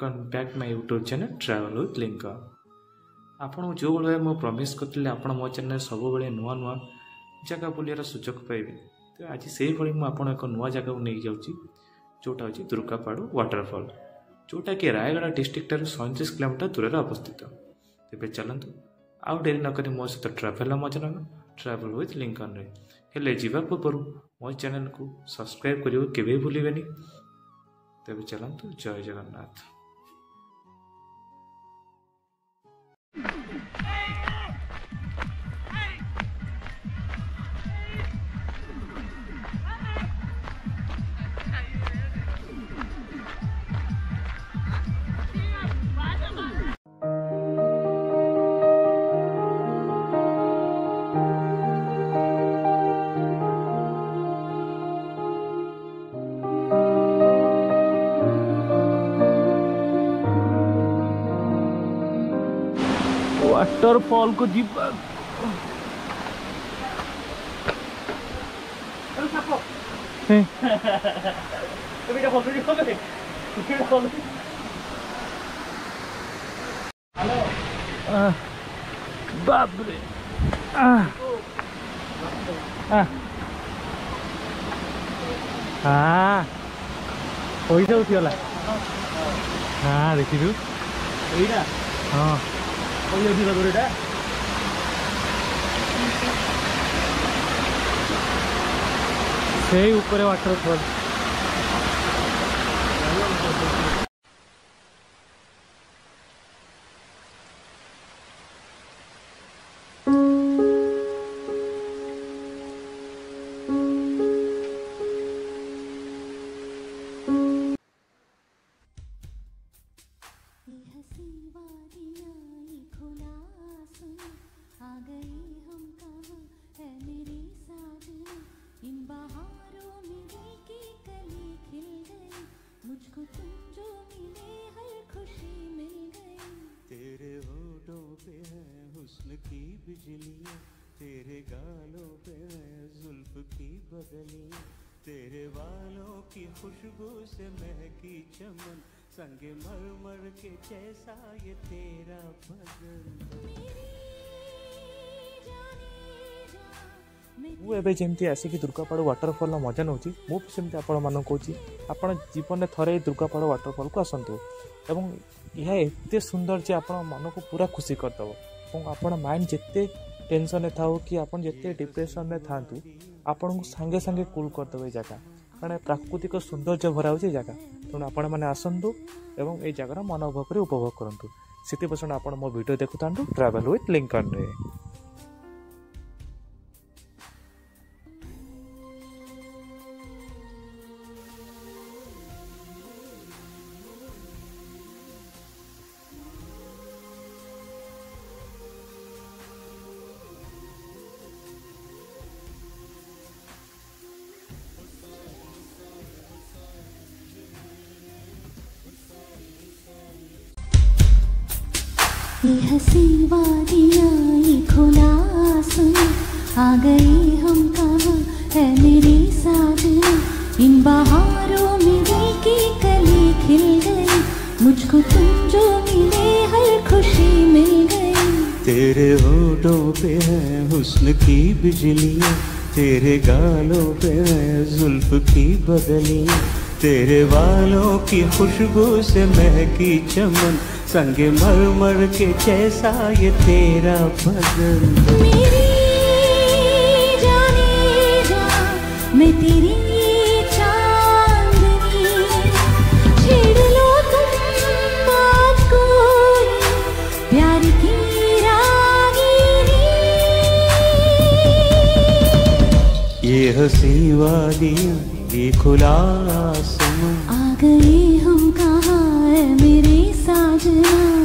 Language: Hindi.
Welcome back my YouTube channel travel with Lincoln. आपन जो भाई मो प्रॉमिस करते आप मो चैनल सब नुआ नुआ जगह बुलियार सुजोग पाइबे। तो आज से मुझे एक नुआ जगह को नहीं जाऊँगी जोटा हूँ दुर्गापाड़ू वाटरफॉल, जोटा कि रायगड़ा डिस्ट्रिक्ट 37 किलोमीटर दूर अवस्थित। तेज चलतु आउ डेरी नक मो सहित ट्राभेल मजा ना ट्रैवल विथ लिंकन हेले जीवा पूर्व मो चैनल को सब्सक्राइब करियो केबे भूलिबेनी। तेज चलतु जय जगन्नाथ। वाटरफॉल को जीवा बाप रे हाँ पैसा उठीगला। हाँ देखिलु हाँ से ऊपर वाटरफॉल बिजलियाँ तेरे गालों पे है जुल्फ की बदलियाँ, तेरे बालों की खुशबू से महकी चमन, संगे मर मर के जैसा ये तेरा मुझे जमी आसिक दुर्गापाड़ू वाटरफॉल मजा नौ मुझे आपण मान कौची आपण जीवन में थरे दुर्गापाड़ू वाटरफॉल को आसतु एवं यह एत सुंदर जे आपण मन को पूरा खुशी करदेव। आपण माइंड जिते टेंशन थाओ कि आप जिते डिप्रेशन में था आपन को सांगे सांगे कूल करदेव जगह, कारण प्राकृतिक सौंदर्य भरा हो जगह। तेणु आपण मैंने आसतु एवं ये जगार मन उपभोग उपभोग करूँ। से पसंद आप मो वीडियो देखु था ट्रैवल विथ लिंकन रे। ये हसी वादियाँ ये खुला आसमां, आ गए हम कहाँ है मेरी साजना। इन बहारों में दिल की कली खिल गई, मुझको तुम जो मिले हर खुशी मिल गई। तेरे होठों पे है हुस्न की बिजलियाँ, तेरे गालों पे है जुल्फ की बदलियाँ, तेरे बालों की खुशबू से महकी चमन, संगे मर मर के जैसा ये तेरा बदन। मेरी जाने जा मैं तेरी चांदनी, छेड़ लो तुम बात कोई प्यार की रागिनी। ये हसी वादियाँ ये खुला आसमां, आ गए हम कहाँ है मेरे साजना।